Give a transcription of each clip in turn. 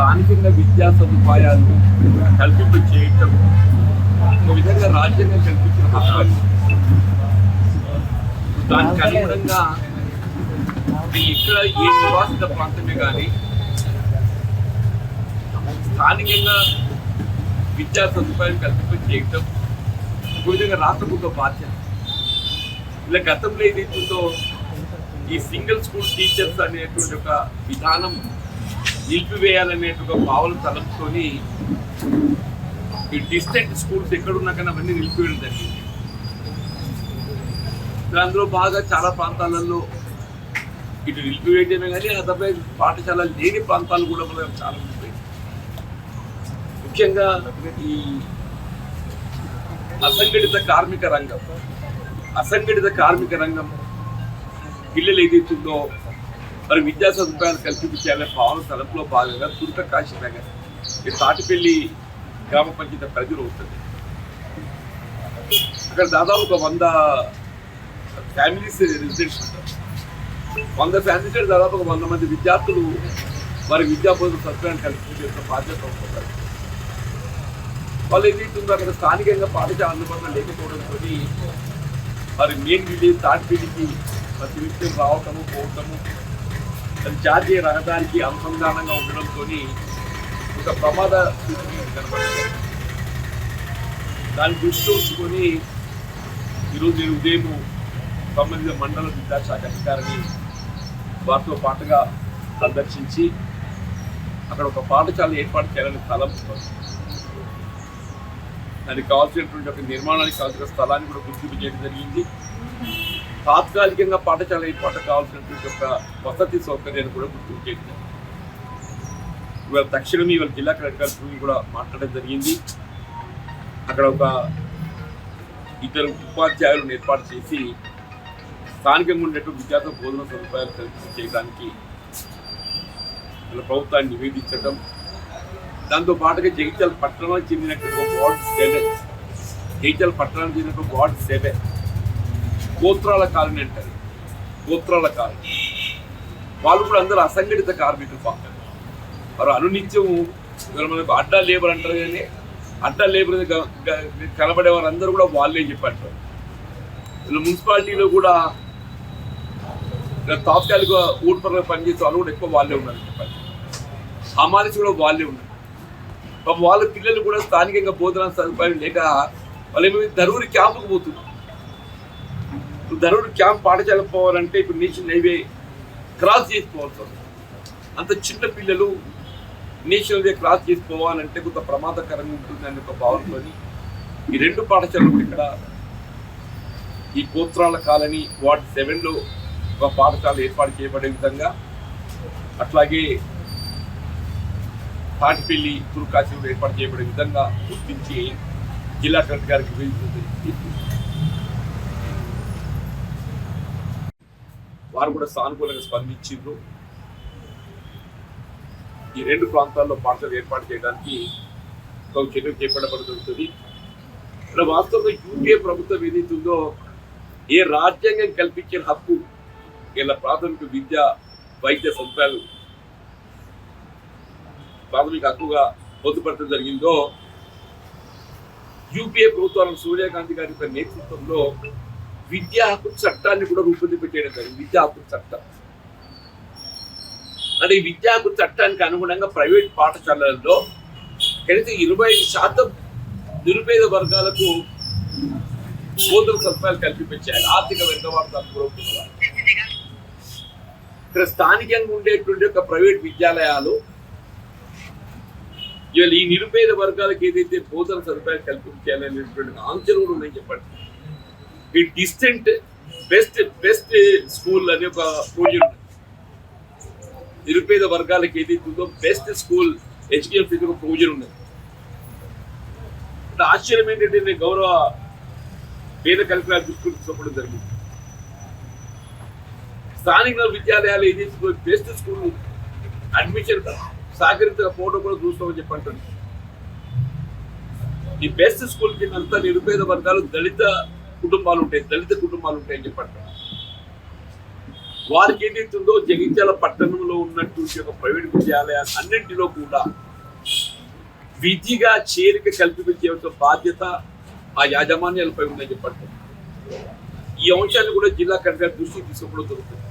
స్థానికంగా విద్యా సదుపాయాలు కల్పింప చేయటం ఒక విధంగా రాజ్యాంగం కల్పించిన హక్కు. దానికి అనుగుణంగా ఇక్కడ ఏ నివాసిత ప్రాంతమే కానీ స్థానికంగా విద్యా సదుపాయం కల్పింప చేయటం ఒక విధంగా రాష్ట్ర ప్రభుత్వ బాధ్యత. ఇలా గతంలో ఏదైతుందో ఈ సింగిల్ స్కూల్ టీచర్స్ అనేటువంటి ఒక విధానం నిలిపివేయాలనేటువంటి ఒక భావన తలంపుకొని ఈ డిస్టెంట్ స్కూల్స్ ఎక్కడున్నా కానీ అవన్నీ నిలిపివేయడం జరిగింది. అందులో బాగా చాలా ప్రాంతాలలో ఇటు నిలిపివేయడమే కానీ అతపై పాఠశాల లేని ప్రాంతాలు కూడా మనకు చాలా ఉంటాయి. ముఖ్యంగా ఈ అసంఘటిత కార్మిక రంగం పిల్లలు ఏదైతుందో మరి విద్యా సదుపాయాలు కల్పించాలనే భావన తలంపులో భాగంగా తుర్క కాశీనగర్ ఈ తాటిపల్లి గ్రామ పంచాయతీ పరిధిలో ఉంటుంది. అక్కడ దాదాపు ఒక 100 ఫ్యామిలీస్ రెసిడెంట్స్ ఉంటారు. 100 ఫ్యామిలీస్ దాదాపు ఒక 100 మంది విద్యార్థులు వారి విద్యాబోధన సదుపాయాన్ని కల్పించే బాధ్యత ఉంటుంది. వాళ్ళు ఏదైతుందో అక్కడ స్థానికంగా పాఠశాల అందుబాటులో లేకపోవడంతో మరి మెయిన్ విలేజ్ తాటిపల్లికి ప్రతి నిత్యం రావటము పోవటము జాతీయ రహదారికి అనుసంధానంగా ఉండడంతో ఒక ప్రమాద స్థితికి కనబడుతుంది. దాన్ని దృష్టిలో ఉంచుకొని ఈరోజు నేను ఉదయం సంబంధిత మండల విద్యాశాఖ అధికారిని వారితో పాటుగా సందర్శించి అక్కడ ఒక పాఠశాల ఏర్పాటు చేయాలని తలంపుతుంది. దానికి కావాల్సినటువంటి ఒక నిర్మాణానికి కావాల్సిన స్థలాన్ని కూడా గుర్తింపు చేయడం జరిగింది. తాత్కాలికంగా పాఠశాల ఏర్పాటు కావాల్సినటువంటి ఒక వసతి సౌకర్యాన్ని కూడా గుర్తింపు చేయడం జరిగింది. ఇవాళ తక్షణమే ఇవాళ జిల్లా కలెక్టర్ కూడా మాట్లాడడం జరిగింది. అక్కడ ఒక 2 ఉపాధ్యాయులను ఏర్పాటు చేసి స్థానికంగా ఉండేటువంటి విద్యార్థుల బోధన సదుపాయాలు కల్పించి చేయడానికి ప్రభుత్వాన్ని నివేదించడం. దాంతో పాటుగా జగిత్యాల పట్టణానికి చెందినటువంటి వార్డ్ 7 గోత్రాల కాలనీ అంటారు. గోత్రాల కాలనీ వాళ్ళు కూడా అందరూ అసంఘటిత కార్మికులు పక్కన వారు అనునిత్యం మనకు అడ్డా లేబర్ అంటారు. కానీ అడ్డా లేబర్ కనబడే వారందరూ కూడా వాళ్ళే చెప్పంటారు. మున్సిపాలిటీలో కూడా తాత్కాలిక ఊడ్పరంగా పనిచేసే వాళ్ళు కూడా ఎక్కువ వాళ్ళే ఉన్నారని చెప్పండి. హమాలిసి కూడా వాళ్ళే ఉన్నారు. వాళ్ళ పిల్లలు కూడా స్థానికంగా బోధన సదుపాయం లేక వాళ్ళు ఏమి ధరూరి క్యాంపుకు పోతున్నారు. ధరూరి క్యాంప్ పాఠశాలకు పోవాలంటే ఇప్పుడు నేషనల్ హైవే క్రాస్ చేసి పోవాలి. అంత చిన్న పిల్లలు నేషనల్ హైవే క్రాస్ చేసి పోవాలంటే కొంత ప్రమాదకరంగా ఉంటుంది అనే ఒక భావనతో ఈ 2 పాఠశాలలు కూడా ఇక్కడ ఈ గోత్రాల కాలనీ వార్డ్ 7లో ఒక పాఠశాల ఏర్పాటు చేయబడే విధంగా, అట్లాగే తాటిపల్లి తుర్కాశీలో ఏర్పాటు చేయబడే విధంగా గుర్తించి జిల్లా కలెక్టర్ గారికి వారు కూడా సానుకూలంగా స్పందించారు. ఈ 2 ప్రాంతాల్లో పాఠశాల ఏర్పాటు చేయడానికి ఒక చర్యలు చేపట్టబడుతుంది. ఇలా వాస్తవంగా యూకే ప్రభుత్వం ఏదైతుందో ఏ రాజ్యాంగం కల్పించిన హక్కు ఇలా ప్రాథమిక విద్య వైద్య సదుపాయాలు ప్రాథమిక హక్కుగా పొందుపరచడం జరిగిందో యూపీఏ ప్రభుత్వం సోనియాగాంధీ గారి యొక్క నేతృత్వంలో విద్యా హక్కు చట్టాన్ని కూడా రూపొందించడం జరిగింది. విద్యా హక్కు చట్టం అంటే ఈ విద్యా హక్కు చట్టానికి అనుగుణంగా ప్రైవేట్ పాఠశాలల్లో కనీసం 25% నిరుపేద వర్గాలకు బోధన సదుపాయాలు కల్పించాలి. ఆర్థిక వెనుకబాటుతనం గురవుతున్న ఇక్కడ స్థానికంగా ఉండేటువంటి ఒక ప్రైవేట్ విద్యాలయాలు ఇవాళ ఈ నిరుపేద వర్గాలకు ఏదైతే బోధన సదుపాయాలు కల్పించాలనేటువంటి ఆంక్షలు కూడా ఉన్నాయని చెప్పండి. ఈ డిస్టెంట్ బెస్ట్ స్కూల్ అనే ఒక ప్రొవిజన్ ఉంది. నిరుపేద వర్గాలకు ఏదైతే ఉందో బెస్ట్ స్కూల్ ఎడ్యుకేషన్ ఒక ప్రొవిజన్ ఉన్నది. ఆశ్చర్యం ఏంటంటే నేను గౌరవ పేద కలెక్టర్ దృష్టికి తీసుకోవడం జరిగింది. స్థానిక విద్యాలయాలు ఏదైతే బెస్ట్ స్కూల్ అడ్మిషన్ సహకరించకపోవడం కూడా చూస్తామని చెప్పంటుంది. ఈ బెస్ట్ స్కూల్ కింద అంతా నిరుపేద వర్గాలు దళిత కుటుంబాలు ఉంటాయని చెప్పంటారు. వారికి ఏదైతుందో జగిత్యాల పట్టణంలో ఉన్నటువంటి ఒక ప్రైవేట్ విద్యాలయాలు అన్నింటిలో కూడా విధిగా చేరిక కల్పించే బాధ్యత ఆ యాజమాన్యాలపై ఉందని చెప్పండి. ఈ అంశాన్ని కూడా జిల్లా కలెక్టర్ దృష్టికి తీసుకోవడం జరుగుతుంది.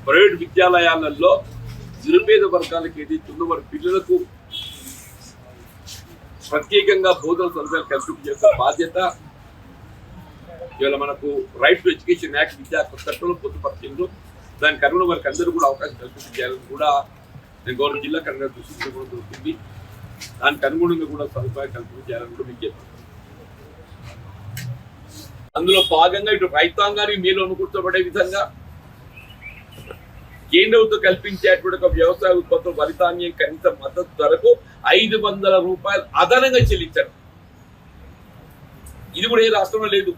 ప్రైవేట్ విద్యాలయాలలో నిరుపేద వర్గాలకు ఏదైతుందో వారి పిల్లలకు ప్రత్యేకంగా బోధన సదుపాయాలు కల్పించే బాధ్యత ఇవాళ మనకు రైట్ టు ఎడ్యుకేషన్ యాక్ట్ విద్యా చట్టంలో పొందుపరిచిందో దానికి అనుగుణంగా వారికి అందరూ కూడా అవకాశం కల్పించాలని కూడా నేను గౌరవ జిల్లా కలెక్టర్ దృష్టికి తీసుకోవడం జరుగుతుంది. దానికి అనుగుణంగా కూడా సదుపాయం కల్పించాలని కూడా మీకు చెప్పారు. అందులో భాగంగా ఇటు రైతాంగానికి మేలు అనుకూర్చబడే విధంగా కేంద్రంతో కల్పించేటువంటి ఒక వ్యవసాయ ఉత్పత్తుల ఫలితాన్యం కనీస మద్దతు ధరకు 500 రూపాయలు అదనంగా చెల్లించారు. ఇది కూడా ఏ రాష్ట్రంలో లేదు.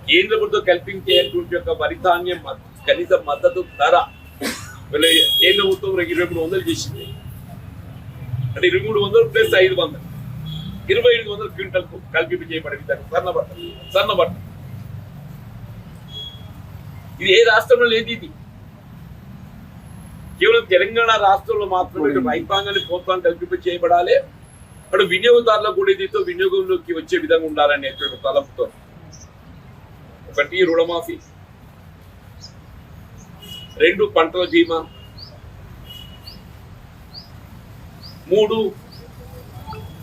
కేంద్ర ప్రభుత్వం కల్పించేటువంటి ఒక వరిధాన్యం కనీస మద్దతు ధర కేంద్ర ప్రభుత్వం 2300 చేసింది. అంటే 2300 ప్లస్ 500 2500 క్వింటల్ కల్పింపు చేయబడే విధంగా సన్నబట్ట ఇది ఏ రాష్ట్రంలో లేదు. ఇది కేవలం తెలంగాణ రాష్ట్రంలో మాత్రమే రైతాంగాన్ని ప్రోత్సాహం కల్పింపు చేయబడాలి. అటు వినియోగదారులకు కూడా ఇదితో వినియోగంలోకి వచ్చే విధంగా ఉండాలనేటువంటి తలంపుతో 1 రుణమాఫీ, 2 పంటల బీమా, 3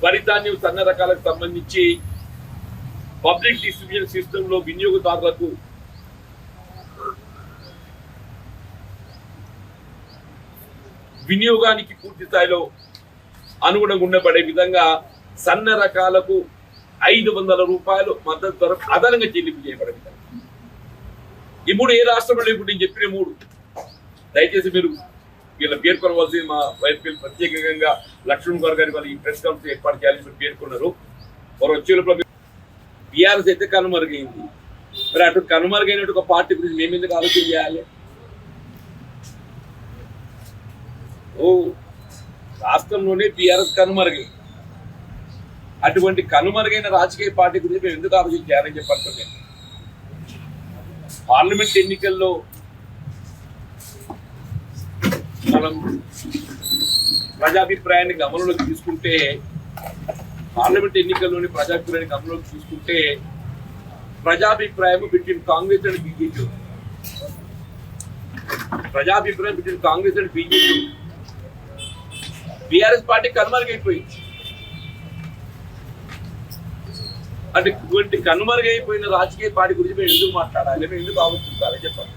వరిధాన్యం సన్న రకాలకు సంబంధించి పబ్లిక్ డిస్ట్రిబ్యూషన్ సిస్టమ్ లో వినియోగదారులకు వినియోగానికి పూర్తి స్థాయిలో అనుగుణంగా ఉండబడే విధంగా సన్న రకాలకు 500 రూపాయలు మద్దతు ధర అదనంగా చెల్లింపు చేయబడే విధంగా ఈ 3 ఏ రాష్ట్రంలో ఇప్పుడు నేను చెప్పిన 3 దయచేసి మీరు వీళ్ళ పేర్కొనవలసి మా వైపు ప్రత్యేకంగా లక్ష్మణ్ గారు వాళ్ళు ఈ ప్రెస్ కాన్ఫరెన్స్ ఏర్పాటు చేయాలని మీరు పేర్కొన్నారు. వారు వచ్చే లోపల బీఆర్ఎస్ అయితే కనుమరుగైంది. మరి అటు కనుమరుగైన ఒక పార్టీ గురించి మేము ఎందుకు ఆలోచన చేయాలి? రాష్ట్రంలోనే బీఆర్ఎస్ కనుమరుగైంది. అటువంటి కనుమరుగైన రాజకీయ పార్టీ గురించి మేము ఎందుకు ఆలోచన చేయాలని చెప్పండి. పార్లమెంట్ ఎన్నికల్లో మనం ప్రజాభిప్రాయాన్ని గమనంలోకి తీసుకుంటే ప్రజాభిప్రాయం between Congress and BJP BRS party కనుమరుగైపోయింది. అంటే ఇటువంటి కనుమరుగైపోయిన రాజకీయ పార్టీ గురించి మేము ఎందుకు మాట్లాడాలి, మేము ఎందుకు ఆలోచించాలి చెప్పండి.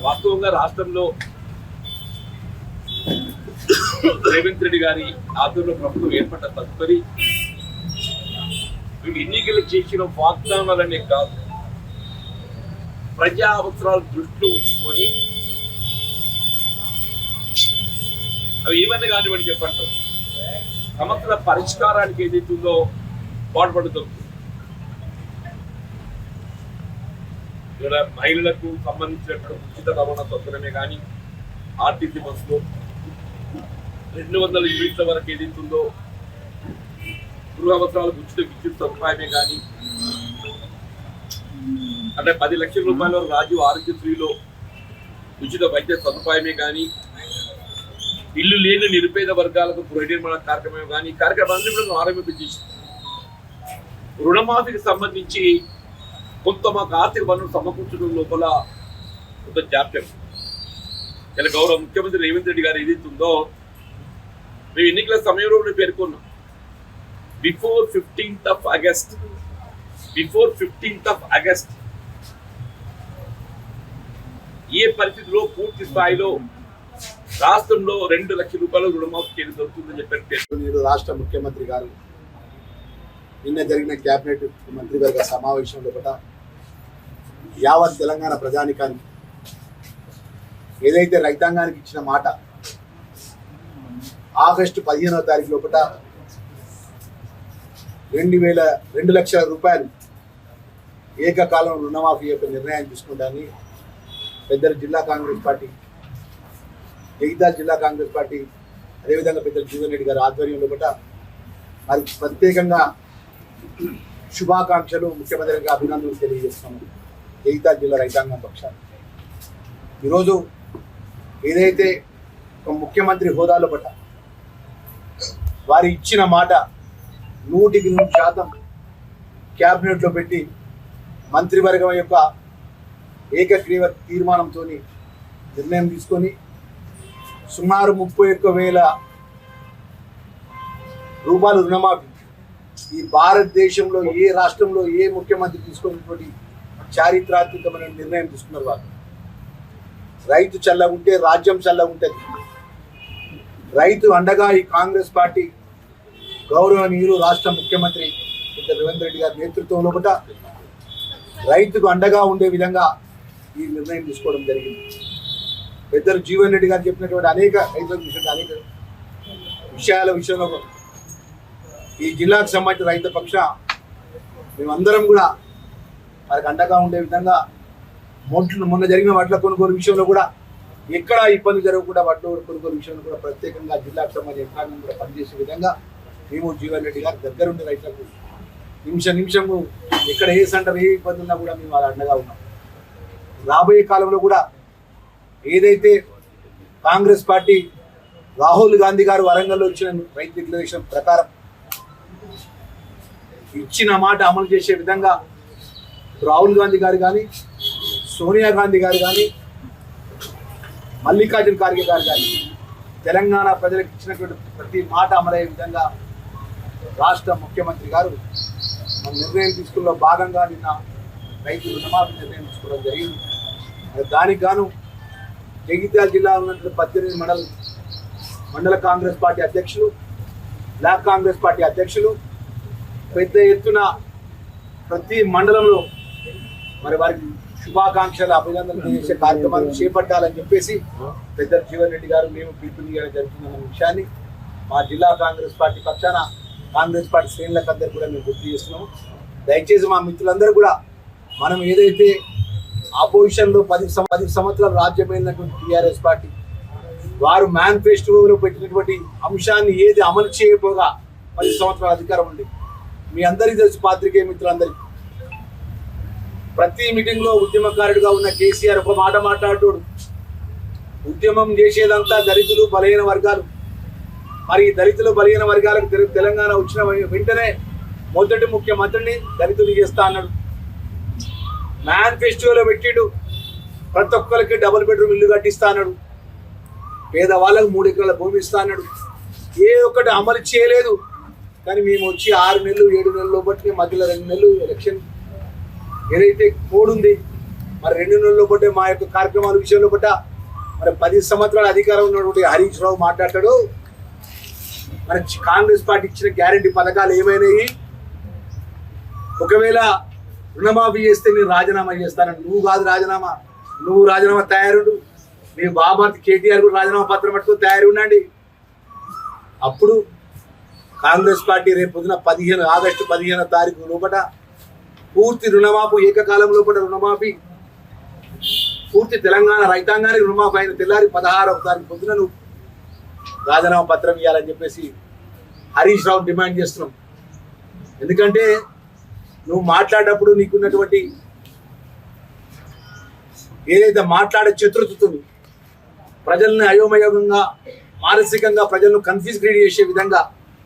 వాస్తవంగా రాష్ట్రంలో రేవంత్ రెడ్డి గారి ఆధ్వర్యంలో ప్రభుత్వం ఏర్పడ్డ తదుపరి ఎన్నికలు చేసిన వాగ్దానాలనే కాదు, ప్రజా అవసరాలు దృష్టిలో ఉంచుకొని అవి ఏమన్నా కానివ్వండి చెప్పండి సమస్యల పరిష్కారానికి ఏదైతుందో పాటుపడుతుంది. ఇక్కడ మహిళలకు సంబంధించినటువంటి ఉచిత రవాణా సౌకర్యమే కానీ, ఆర్టీసీ బస్సులో 200 యూనిట్ల వరకు ఏదైతుందో గృహ అవసరాలకు ఉచిత విద్యుత్ సదుపాయమే కానీ, అంటే 10 లక్షల రూపాయల వరకు రాజీవ్ ఆరోగ్యశ్రీలో ఉచిత వైద్య సదుపాయమే కానీ, ఇల్లు లేని నిరుపేద వర్గాలకు గృహ నిర్మాణ కార్యక్రమం కానీ, కార్యక్రమాన్ని కూడా ఆరంభించేసింది. రుణమాఫీకి సంబంధించి కొంత మాకు ఆర్థిక వనరులు సమకూర్చడం లోపల కొంత జాప్యం. ఇలా గౌరవ ముఖ్యమంత్రి రేవంత్ రెడ్డి గారు ఏదైతుందో మేము ఎన్నికల సమయంలో పేర్కొన్నాం. బిఫోర్ 15th of August ఏ పరిస్థితిలో పూర్తి స్థాయిలో రాష్ట్రంలో 2 లక్షల రూపాయల రుణమాఫీ చేయడం జరుగుతుందని చెప్పారు రాష్ట్ర ముఖ్యమంత్రి గారు. నిన్న జరిగిన కేబినెట్ మంత్రివర్గ సమావేశంలో కూడా యావత్ తెలంగాణ ప్రజానికానికి ఏదైతే రైతాంగానికి ఇచ్చిన మాట ఆగస్టు 15వ తారీఖు లోపల 2 లక్షల రూపాయలు ఏకకాలం రుణమాఫీ యొక్క నిర్ణయం తీసుకుంటానని పెద్దలు జిల్లా కాంగ్రెస్ పార్టీ, జగిత్యాల జిల్లా కాంగ్రెస్ పార్టీ, అదేవిధంగా పెద్దలు జీవన్ రెడ్డి గారి ఆధ్వర్యంలో కూడా వారికి ప్రత్యేకంగా శుభాకాంక్షలు, ముఖ్యమంత్రిగా అభినందనలు తెలియజేస్తున్నాము జగిత్యాల జిల్లా రైతాంగం పక్షాన. ఈరోజు ఏదైతే ఒక ముఖ్యమంత్రి హోదాలో పట్ట వారు ఇచ్చిన మాట 100% క్యాబినెట్లో పెట్టి మంత్రివర్గం యొక్క ఏకగ్రీవ తీర్మానంతో నిర్ణయం తీసుకొని సుమారు 31,000 రూపాయలు రుణమాఫీ ఈ భారతదేశంలో ఏ రాష్ట్రంలో ఏ ముఖ్యమంత్రి తీసుకున్నటువంటి చారిత్రాత్మకమైన నిర్ణయం తీసుకున్నారు. వాళ్ళు రైతు చల్లగా ఉంటే రాజ్యం చల్లగా ఉంటుంది. రైతు అండగా ఈ కాంగ్రెస్ పార్టీ గౌరవనీయులు రాష్ట్ర ముఖ్యమంత్రి రేవంత్ రెడ్డి గారి నేతృత్వంలో కూడా రైతుకు అండగా ఉండే విధంగా ఈ నిర్ణయం తీసుకోవడం జరిగింది. పెద్దలు జీవన్ రెడ్డి గారు చెప్పినటువంటి అనేక రైతుల విషయంలో అనేక విషయాల విషయంలో ఈ జిల్లాకు సంబంధించిన రైతు పక్ష మేమందరం కూడా వారికి అండగా ఉండే విధంగా మొన్న జరిగిన వడ్ల కొనుగోలు విషయంలో కూడా ఎక్కడ ఇబ్బంది జరగకుండా వడ్ల కొనుగోలు విషయంలో కూడా ప్రత్యేకంగా జిల్లాకు సంబంధించిన యంత్రాంగం కూడా పనిచేసే విధంగా మేము జీవన్ రెడ్డి గారు దగ్గరుండే రైతులకు నిమిషము ఎక్కడ ఏ సెంటర్ ఏ ఇబ్బంది ఉన్నా కూడా మేము వాళ్ళ అండగా ఉన్నాం. రాబోయే కాలంలో కూడా ఏదైతే కాంగ్రెస్ పార్టీ రాహుల్ గాంధీ గారు వరంగల్లో ఇచ్చిన రైతు డిక్లరేషన్ ప్రకారం ఇచ్చిన మాట అమలు చేసే విధంగా రాహుల్ గాంధీ గారు కానీ, సోనియా గాంధీ గారు కానీ, మల్లికార్జున ఖార్గే గారు కానీ తెలంగాణ ప్రజలకు ఇచ్చినటువంటి ప్రతి మాట అమలయ్యే విధంగా రాష్ట్ర ముఖ్యమంత్రి గారు మన నిర్ణయం తీసుకున్న భాగంగా నిన్న రైతు రుణమాఫీ నిర్ణయం తీసుకోవడం జరిగింది. దానికి గాను జగిత్యాల జిల్లా ఉన్నటువంటి 18 మండల కాంగ్రెస్ పార్టీ అధ్యక్షులు, బ్లాక్ కాంగ్రెస్ పార్టీ అధ్యక్షులు పెద్ద ఎత్తున ప్రతి మండలంలో మరి వారికి శుభాకాంక్షలు, అభినందనలు చేసే కార్యక్రమాలు చేపట్టాలని చెప్పేసి పెద్ద జీవన్ రెడ్డి గారు మేము పిలుపునియడం జరుగుతుందన్న విషయాన్ని మా జిల్లా కాంగ్రెస్ పార్టీ పక్షాన కాంగ్రెస్ పార్టీ శ్రేణులకు అందరూ కూడా మేము గుర్తు చేస్తున్నాము. దయచేసి మా మిత్రులందరూ కూడా మనం ఏదైతే ఆపోజిషన్లో 10 సంవత్సరాలు రాజ్యమైనటువంటి టీఆర్ఎస్ పార్టీ వారు మేనిఫెస్టోలో పెట్టినటువంటి అంశాన్ని ఏది అమలు చేయకపోగా 10 సంవత్సరాల అధికారం ఉంది. మీ అందరికీ తెలుసు, పాత్రికేయ మిత్రులందరికీ ప్రతి మీటింగ్లో ఉద్యమకారుడిగా ఉన్న కేసీఆర్ ఒక మాట మాట్లాడుతాడు, ఉద్యమం చేసేదంతా దళితులు బలహీన వర్గాలు. మరి దళితులు బలహీన వర్గాలకు తెలంగాణ వచ్చిన వెంటనే మొదటి ముఖ్యమంత్రిని దళితులు చేస్తా అన్నాడు. మేనిఫెస్టోలో పెట్టిండు ప్రతి ఒక్కరికి డబుల్ బెడ్రూమ్ ఇల్లు కట్టిస్తా అన్నాడు, పేదవాళ్ళకు 3 ఎకరాల భూమి ఇస్తా అన్నాడు. ఏ ఒక్కటి అమలు చేయలేదు. కానీ మేము వచ్చి 6 నెలలు 7 నెలలు బట్టి మధ్యలో 2 నెలలు ఎలక్షన్ ఏదైతే కోడ్ ఉంది, మరి 2 నెలల్లో బట్టే మా యొక్క కార్యక్రమాల విషయంలో బట్ట మరి 10 సంవత్సరాల అధికారం ఉన్నటువంటి హరీష్ రావు మాట్లాడాడు. మరి కాంగ్రెస్ పార్టీ ఇచ్చిన గ్యారంటీ పథకాలు ఏమైనాయి, ఒకవేళ రుణమాఫీ చేస్తే నేను రాజీనామా చేస్తానని. నువ్వు కాదు రాజీనామా, నువ్వు రాజీనామా తయారుండు, మీ బాబార్తి కేటీఆర్ కూడా రాజీనామా పత్రం పట్టుకొని తయారు ఉండండి. అప్పుడు కాంగ్రెస్ పార్టీ రేపు పొద్దున ఆగస్టు 15వ తారీఖు లోపల పూర్తి రుణమాఫీ, ఏకకాలం లోపల రుణమాఫీ పూర్తి తెలంగాణ రైతాంగానికి రుణమాఫీ అయిన తెల్లారి 16వ తారీఖు పొద్దున నువ్వు రాజీనామా పత్రం ఇవ్వాలని చెప్పేసి హరీష్ రావు డిమాండ్ చేస్తున్నాం. ఎందుకంటే నువ్వు మాట్లాడేటప్పుడు నీకున్నటువంటి ఏదైతే మాట్లాడే చతురతతో ప్రజల్ని అయోమయంగా మానసికంగా ప్రజలను కన్ఫ్యూజ్ క్రియేట్ చేసే విధంగా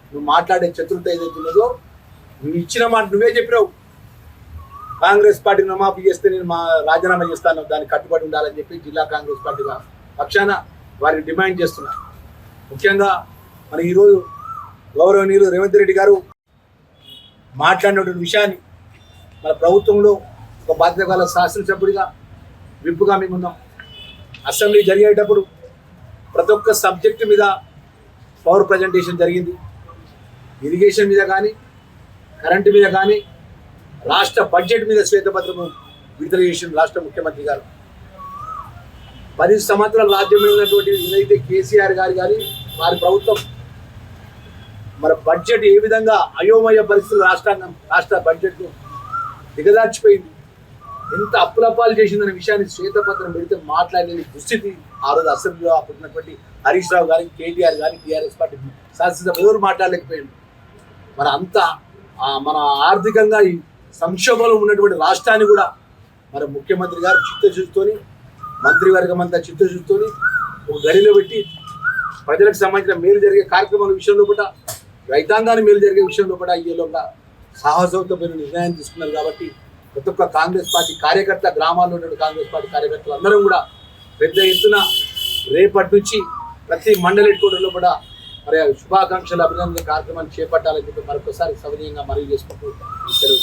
నువ్వు మాట్లాడే చతురత ఏదైతే ఉన్నదో, నువ్వు ఇచ్చిన మాట నువ్వే చెప్పినావు, కాంగ్రెస్ పార్టీ రుణమాఫీ చేస్తే నేను రాజీనామా చేస్తాను, దానికి కట్టుబడి ఉండాలని చెప్పి జిల్లా కాంగ్రెస్ పార్టీ పక్షాన వారిని డిమాండ్ చేస్తున్నా. ముఖ్యంగా మరి ఈరోజు గౌరవనీయులు రేవంత్ రెడ్డి గారు మాట్లాడినటువంటి విషయాన్ని మన ప్రభుత్వంలో ఒక బాధ్యత గల శాసనసభ్యుడిగా విప్పుగా మేమున్నాం. అసెంబ్లీ జరిగేటప్పుడు ప్రతి ఒక్క సబ్జెక్టు మీద పవర్ ప్రజెంటేషన్ జరిగింది. ఇరిగేషన్ మీద కానీ, కరెంటు మీద కానీ, రాష్ట్ర బడ్జెట్ మీద శ్వేతపత్రము విడుదల చేసిన రాష్ట్ర ముఖ్యమంత్రి గారు. 10 సంవత్సరాల రాజ్యంలో ఉన్నటువంటి ఏదైతే కేసీఆర్ గారు కానీ వారి ప్రభుత్వం మరి బడ్జెట్ ఏ విధంగా అయోమయ పరిస్థితులు రాష్ట్ర బడ్జెట్ దిగదార్చిపోయింది, ఎంత అప్పులపాలు చేసిందనే విషయాన్ని శ్వేతపత్రం పెడితే మాట్లాడలేని దుస్థితి ఆ రోజు అసెంబ్లీలో అప్పుడున్నటువంటి హరీష్ రావు గారి, కేటీఆర్ గారి, టీఆర్ఎస్ పార్టీ శాసనసభ ఎవరు మాట్లాడలేకపోయింది. మన అంత మన ఆర్థికంగా ఈ సంక్షోభంలో ఉన్నటువంటి రాష్ట్రాన్ని కూడా మరి ముఖ్యమంత్రి గారు చిత్తశుద్ధితోని మంత్రివర్గం అంతా చిత్తశుద్ధితోని ఒక గడిలో పెట్టి ప్రజలకు సంబంధించిన మేలు జరిగే కార్యక్రమాల విషయంలో కూడా రైతాంగాన్ని మేలు జరిగే విషయంలో కూడా ఈ లోపల సాహసోత్తమైన నిర్ణయం తీసుకున్నారు. కాబట్టి ప్రతి ఒక్క కాంగ్రెస్ పార్టీ కార్యకర్త, గ్రామాల్లో ఉన్న కాంగ్రెస్ పార్టీ కార్యకర్తలు అందరం కూడా పెద్ద ఎత్తున రేపటి నుంచి ప్రతి మండలి హెడ్‌క్వార్టర్లో కూడా మరి శుభాకాంక్షలు, అభినందన కార్యక్రమాన్ని చేపట్టాలని చెప్పి మరొకసారి సవినయంగా మనవి చేసుకుంటూ సెలవు.